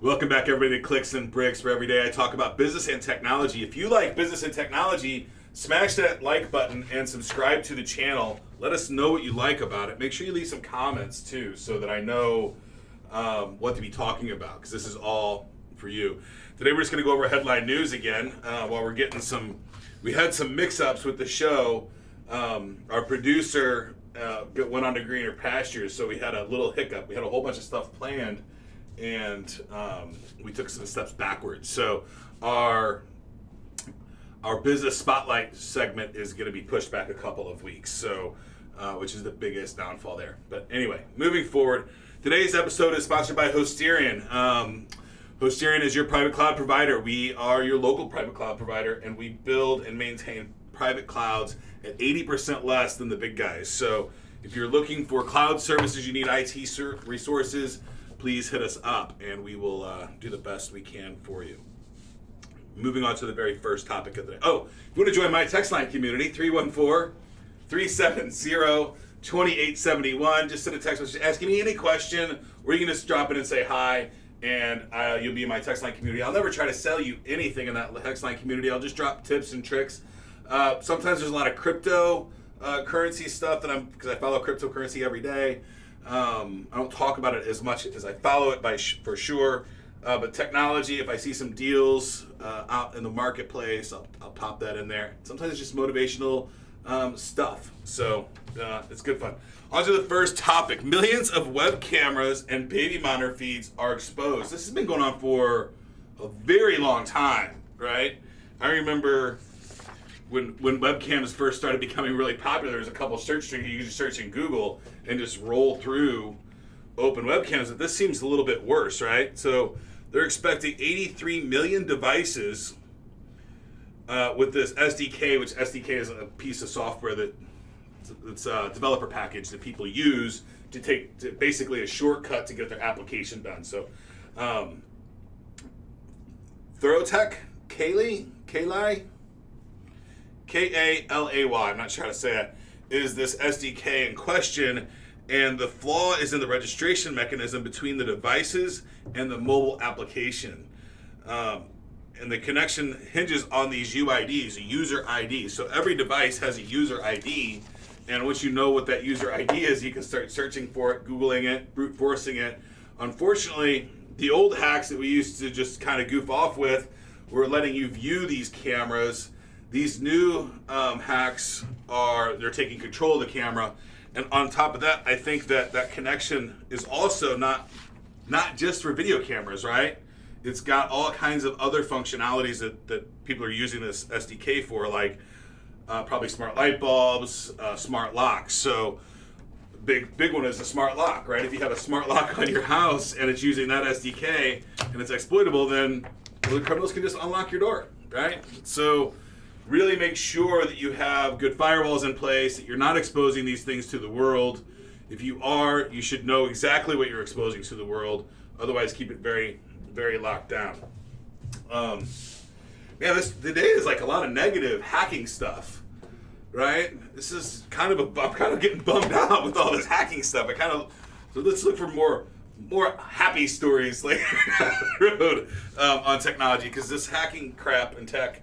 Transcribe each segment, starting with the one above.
Welcome back, everybody, to Clicks and Bricks, where every day I talk about business and technology. If you like business and technology, smash that like button and subscribe to the channel. Let us know what you like about it. Make sure you leave some comments, too, so that I know what to be talking about, because this is all for you. Today, we're just going to go over headline news again while we're getting some... We had some mix-ups with the show. Our producer went on to greener pastures, so we had a little hiccup. We had a whole bunch of stuff planned, and we took some steps backwards. So our business spotlight segment is going to be pushed back a couple of weeks, so which is the biggest downfall there. But anyway, moving forward, today's episode is sponsored by Hosterian. Hosterian is your private cloud provider. We are your local private cloud provider, and we build and maintain private clouds at 80% less than the big guys. So if you're looking for cloud services, you need IT resources, please hit us up, and we will do the best we can for you. Moving on to the very first topic of the day. Oh, if you want to join my text line community, 314-370-2871. Just send a text message asking me any question, or you can just drop in and say hi, and you'll be in my text line community. I'll never try to sell you anything in that text line community. I'll just drop tips and tricks. Sometimes there's a lot of crypto currency stuff because I follow cryptocurrency every day. I don't talk about it as much as I follow it for sure. But technology, if I see some deals out in the marketplace, I'll pop that in there. Sometimes it's just motivational stuff. So it's good fun. On to the first topic. Millions of web cameras and baby monitor feeds are exposed. This has been going on for a very long time, right? I remember when webcams first started becoming really popular, there was a couple of search strings you could just search in Google and just roll through open webcams. But this seems a little bit worse, right? So they're expecting 83 million devices with this SDK, which SDK is a piece of software it's a developer package that people use to basically a shortcut to get their application done. So Therotech, Kalay, K-A-L-A-Y, I'm not sure how to say it, is this SDK in question, and the flaw is in the registration mechanism between the devices and the mobile application. And the connection hinges on these UIDs, a user ID. So every device has a user ID, and once you know what that user ID is, you can start searching for it, Googling it, brute forcing it. Unfortunately, the old hacks that we used to just kind of goof off with were letting you view these cameras. These new hacks they're taking control of the camera. And on top of that, I think that connection is also not just for video cameras, right? It's got all kinds of other functionalities that people are using this SDK for, like probably smart light bulbs, smart locks. So big one is a smart lock, right? If you have a smart lock on your house and it's using that SDK and it's exploitable, then the criminals can just unlock your door, right? So really make sure that you have good firewalls in place, that you're not exposing these things to the world. If you are, you should know exactly what you're exposing to the world. Otherwise, keep it very, very locked down. Today is like a lot of negative hacking stuff, right? This is I'm kind of getting bummed out with all this hacking stuff. So let's look for more happy stories later down the road on technology, because this hacking crap and tech,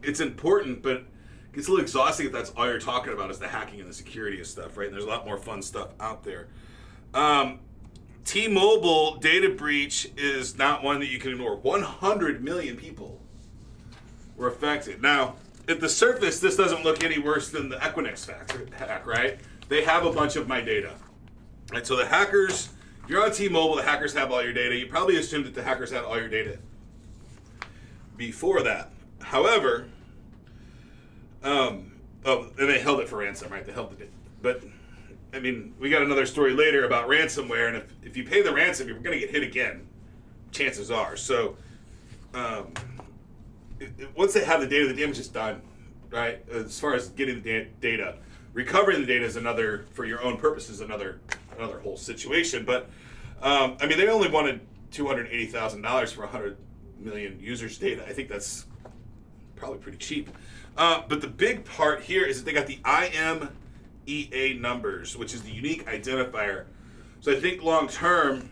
it's important, but it gets a little exhausting if that's all you're talking about is the hacking and the security and stuff, right? And there's a lot more fun stuff out there. T-Mobile data breach is not one that you can ignore. 100 million people were affected. Now, at the surface, this doesn't look any worse than the Equinix hack, right? They have a bunch of my data. Right, so the hackers, if you're on T-Mobile, the hackers have all your data. You probably assumed that the hackers had all your data before that. However, and they held it for ransom, right? They held the data. But, I mean, we got another story later about ransomware, and if you pay the ransom, you're going to get hit again, chances are. So, once they have the data, the damage is done, right? As far as getting the data. Recovering the data is another, for your own purposes, another whole situation. But, I mean, they only wanted $280,000 for 100 million users' data. I think that's probably pretty cheap. But the big part here is that they got the IMEA numbers, which is the unique identifier. So I think long term,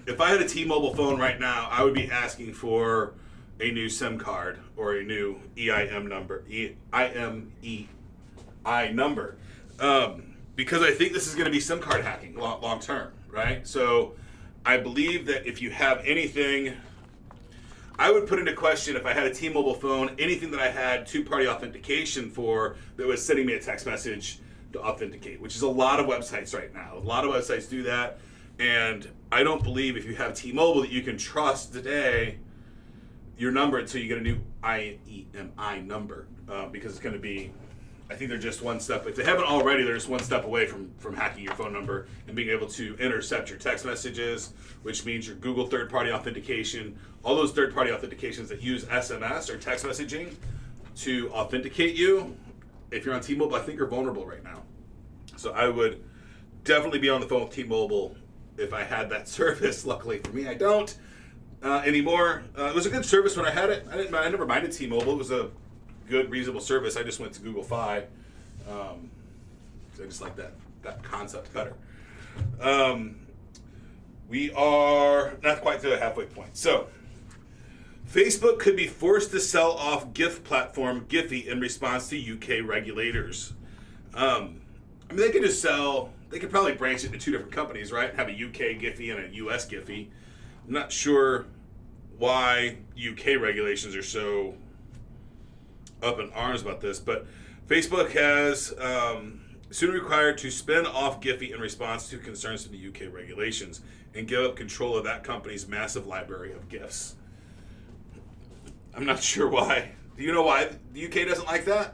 if I had a T-Mobile phone right now, I would be asking for a new SIM card or a new EIM number, IMEI number, because I think this is going to be SIM card hacking long term, right? So I believe that if you have anything, I would put into question, if I had a T-Mobile phone, anything that I had two-party authentication for that was sending me a text message to authenticate, which is a lot of websites right now. A lot of websites do that, and I don't believe if you have T-Mobile that you can trust today your number until you get a new IMEI number, because it's going to be, I think they're just one step. If they haven't already, they're just one step away from hacking your phone number and being able to intercept your text messages, which means your Google third-party authentication, all those third-party authentications that use SMS or text messaging to authenticate you. If you're on T-Mobile, I think you're vulnerable right now. So I would definitely be on the phone with T-Mobile if I had that service. Luckily for me, I don't anymore. It was a good service when I had it. I never minded T-Mobile. It was a good, reasonable service. I just went to Google Fi. So I just like that concept better. We are not quite to the halfway point. So Facebook could be forced to sell off GIF platform Giphy in response to UK regulators. I mean, they could just sell, they could probably branch it into two different companies, right? Have a UK Giphy and a US Giphy. I'm not sure why UK regulations are so up in arms about this, but Facebook has soon required to spin off Giphy in response to concerns from the UK regulations and give up control of that company's massive library of GIFs. I'm not sure why. Do you know why the UK doesn't like that?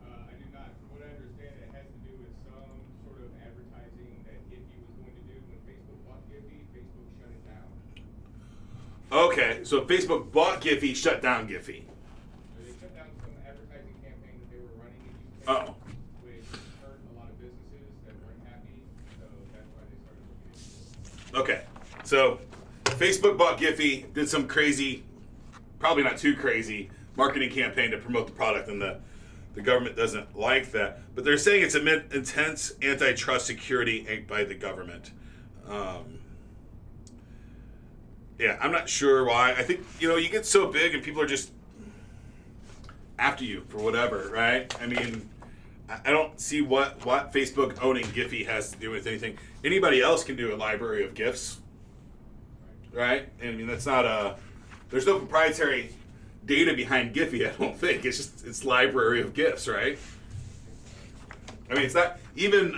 I do not. From what I understand, it has to do with some sort of advertising that Giphy was going to do. When Facebook bought Giphy, Facebook shut it down. Okay, so Facebook bought Giphy, shut down Giphy. They shut down some advertising campaign that they were running in UK, Oh. which hurt a lot of businesses that weren't happy. So that's why they started looking into it. Okay, so Facebook bought Giphy, did some crazy, probably not too crazy, marketing campaign to promote the product, and the government doesn't like that. But they're saying it's amid intense antitrust security by the government. Yeah, I'm not sure why. I think, you get so big and people are just after you for whatever, right? I mean, I don't see what Facebook owning Giphy has to do with anything. Anybody else can do a library of GIFs, right? I mean, that's not there's no proprietary data behind Giphy, I don't think. It's library of GIFs, right? I mean, it's not even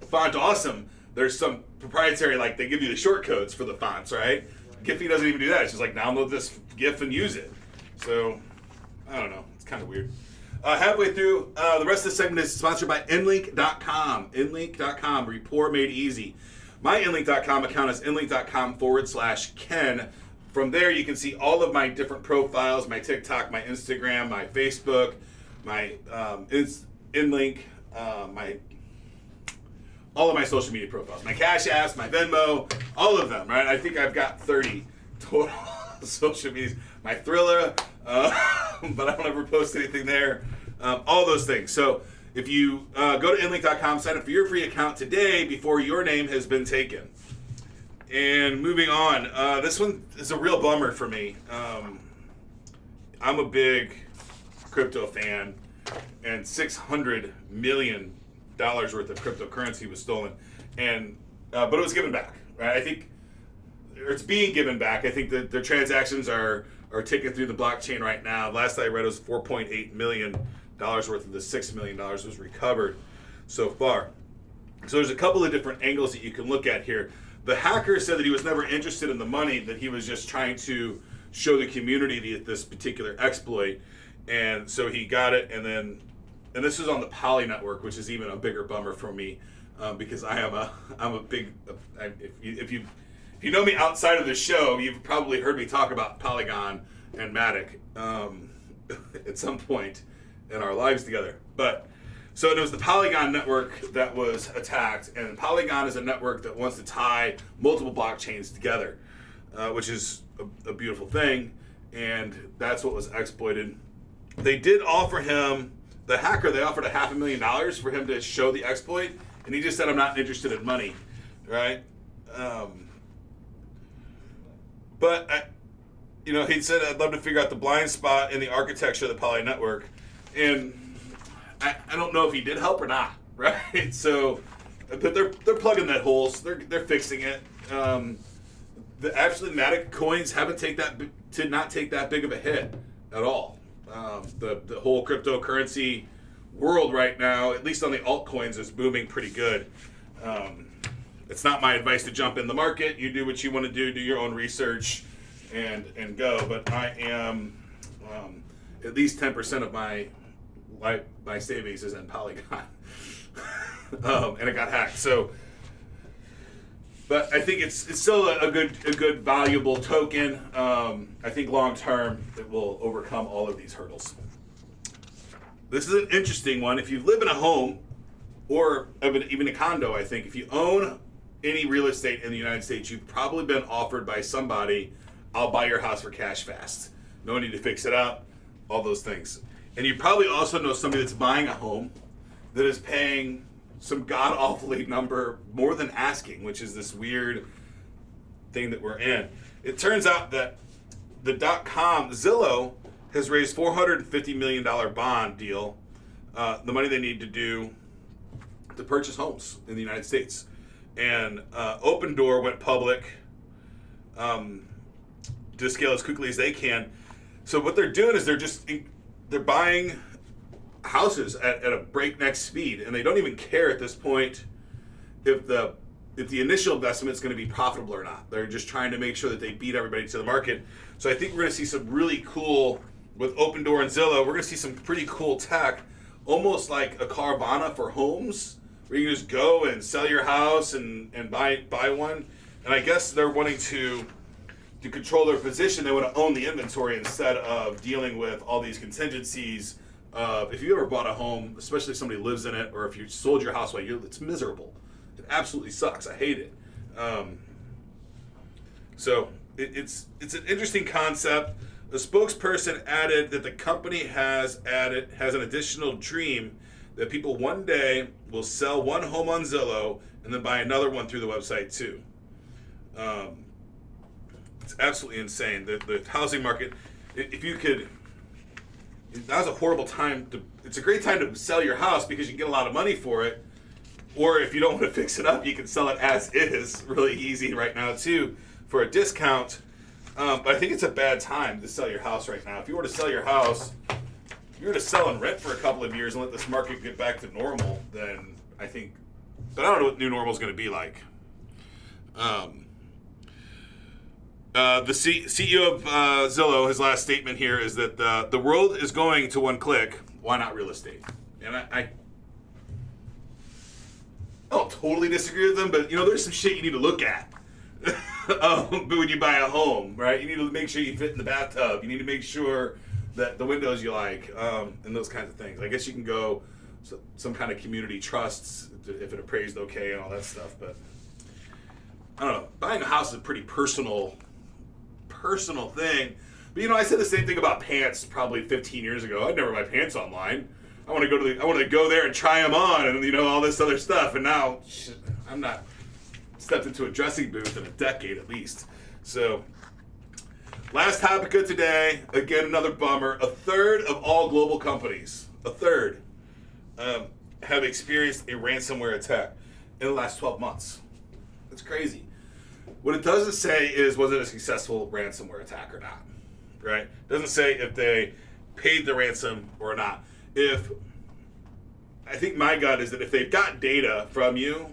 Font Awesome. There's some proprietary, like they give you the short codes for the fonts, right? Giphy doesn't even do that. It's just like download this GIF and use it. So I don't know. It's kind of weird. Halfway through, the rest of the segment is sponsored by Inlink.com. Inlink.com, report made easy. My Inlink.com account is inlink.com/Ken. From there, you can see all of my different profiles, my TikTok, my Instagram, my Facebook, my Inlink, all of my social media profiles, my Cash Apps, my Venmo, all of them, right? I think I've got 30 total social medias. My Thriller, but I don't ever post anything there. All those things. So if you go to inlink.com, sign up for your free account today before your name has been taken. And moving on, this one is a real bummer for me. I'm a big crypto fan, and $600 million worth of cryptocurrency was stolen, and but it was given back, right? I think, or it's being given back. I think that their transactions are ticking through the blockchain right now. Last I read, it was $4.8 million worth of the $6 million was recovered so far. So there's a couple of different angles that you can look at here. The hacker said that he was never interested in the money, that he was just trying to show the community this particular exploit, and so he got it, and this is on the Poly network, which is even a bigger bummer for me, because I'm a big, if you know me outside of the show, you've probably heard me talk about Polygon and Matic at some point in our lives together. But so it was the Polygon network that was attacked, and Polygon is a network that wants to tie multiple blockchains together, which is a beautiful thing, and that's what was exploited. They did offer him, the hacker, they offered $500,000 for him to show the exploit, and he just said, I'm not interested in money. right? But he said, I'd love to figure out the blind spot in the architecture of the Poly network. And I don't know if he did help or not, right? So, but they're plugging that holes. They're fixing it. The actually Matic coins did not take that big of a hit at all. The whole cryptocurrency world right now, at least on the altcoins, is booming pretty good. It's not my advice to jump in the market. You do what you want to do your own research, and go. But I am at least 10% of my savings is in Polygon, and it got hacked. So, but I think it's still a good valuable token. I think long term it will overcome all of these hurdles. This is an interesting one. If you live in a home or even a condo, I think if you own any real estate in the United States, you've probably been offered by somebody, I'll buy your house for cash fast. No need to fix it up, all those things. And you probably also know somebody that's buying a home that is paying some god-awfully number more than asking, which is this weird thing that we're in. It turns out that the .com, Zillow, has raised $450 million bond deal, the money they need to do to purchase homes in the United States. And Open Door went public to scale as quickly as they can. So what they're doing is they're buying houses at a breakneck speed, and they don't even care at this point if the initial investment is going to be profitable or not. They're just trying to make sure that they beat everybody to the market. So I think we're going to see some really cool, with Open Door and Zillow, we're going to see some pretty cool tech, almost like a Carvana for homes, where you can just go and sell your house and buy one. And I guess they're wanting to control their position. They want to own the inventory instead of dealing with all these contingencies of, if you ever bought a home, especially if somebody lives in it, or if you sold your house it's miserable. It absolutely sucks. I hate it. So it's an interesting concept. The spokesperson added that the company has an additional dream that people one day will sell one home on Zillow and then buy another one through the website too. It's absolutely insane. The housing market, if you could, now's a horrible time it's a great time to sell your house because you can get a lot of money for it. Or if you don't want to fix it up, you can sell it as is really easy right now too for a discount. But I think it's a bad time to sell your house right now. If you were to sell your house, if you were to sell and rent for a couple of years and let this market get back to normal, then I think, but I don't know what new normal is going to be like. The CEO of Zillow, his last statement here is that the world is going to one click. Why not real estate? And I don't totally disagree with them, but there's some shit you need to look at. But when you buy a home, right, you need to make sure you fit in the bathtub. You need to make sure that the windows you like, and those kinds of things. I guess you can go some kind of community trusts if it appraised okay and all that stuff. But I don't know. Buying a house is a pretty personal thing. But I said the same thing about pants probably 15 years ago. I'd never buy pants online. I want to go there and try them on, and all this other stuff. And now I'm not stepped into a dressing booth in a decade at least. So, last topic of today. Again, another bummer. A third of all global companies, have experienced a ransomware attack in the last 12 months. That's crazy. What it doesn't say is, was it a successful ransomware attack or not, right? It doesn't say if they paid the ransom or not. I think my gut is that if they've got data from you,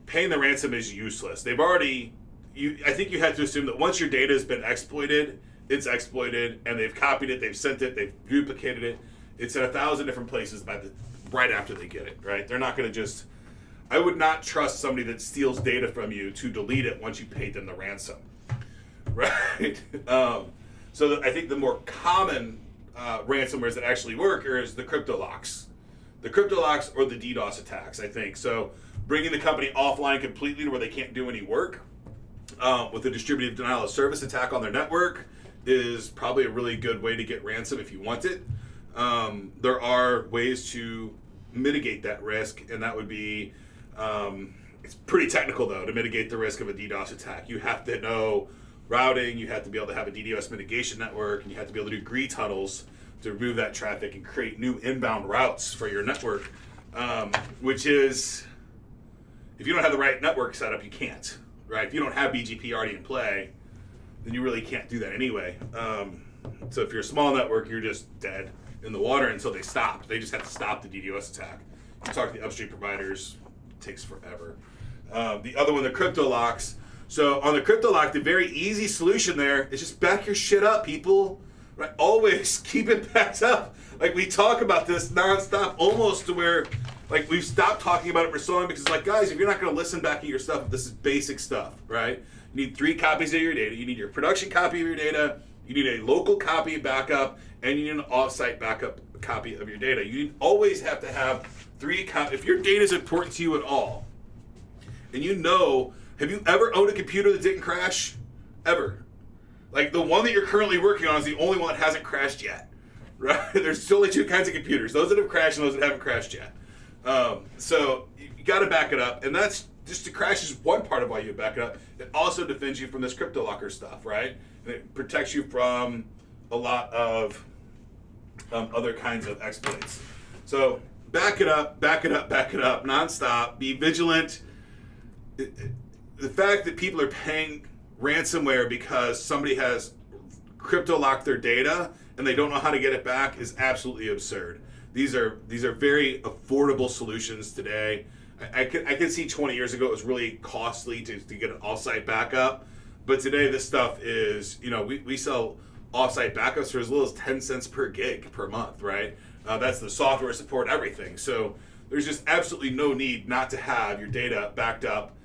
paying the ransom is useless. I think you have to assume that once your data has been exploited, it's exploited, and they've copied it, they've sent it, they've duplicated it. It's in 1,000 different places right after they get it, right? They're not going to I would not trust somebody that steals data from you to delete it once you paid them the ransom, right? So I think the more common ransomwares that actually work is the crypto locks. The crypto locks or the DDoS attacks, I think. So bringing the company offline completely to where they can't do any work with a distributed denial of service attack on their network is probably a really good way to get ransom if you want it. There are ways to mitigate that risk, and that would be It's pretty technical, though, to mitigate the risk of a DDoS attack. You have to know routing, you have to be able to have a DDoS mitigation network, and you have to be able to do gree tunnels to remove that traffic and create new inbound routes for your network, which is, if you don't have the right network setup, you can't, right? If you don't have BGP already in play, then you really can't do that anyway. So if you're a small network, you're just dead in the water until they stop. They just have to stop the DDoS attack. You talk to the upstream providers, it takes forever. The other one, the crypto locks. So on the crypto lock, the very easy solution there is just back your shit up, people. Right? Always keep it backed up. Like, we talk about this nonstop, almost to where, like, we've stopped talking about it for so long because, like, guys, if you're not going to listen back at your stuff, this is basic stuff, right? You need 3 copies of your data. You need your production copy of your data. You need a local copy backup, and you need an off-site backup copy of your data. You always have to have 3 copies. If your data is important to you at all, and you know, have you ever owned a computer that didn't crash? Ever? Like, the one that you're currently working on is the only one that hasn't crashed yet, right? There's only 2 kinds of computers, those that have crashed and those that haven't crashed yet. So you got to back it up, and that's just to crash is one part of why you back it up. It also defends you from this crypto locker stuff, right? And it protects you from a lot of other kinds of exploits. So back it up, nonstop. Be vigilant. The fact that people are paying ransomware because somebody has crypto locked their data and they don't know how to get it back is absolutely absurd. These are very affordable solutions today. I could see 20 years ago it was really costly to get an off-site backup, but today this stuff is, we sell off-site backups for as little as 10 cents per gig per month, right? That's the software support, everything. So there's just absolutely no need not to have your data backed up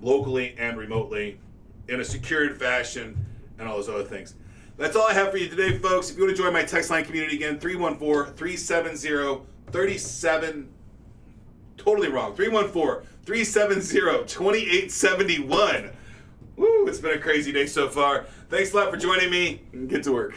locally and remotely in a secured fashion and all those other things. That's all I have for you today, folks. If you want to join my text line community again, 314-370-37... Totally wrong. 314-370-2871. Woo, it's been a crazy day so far. Thanks a lot for joining me. Get to work.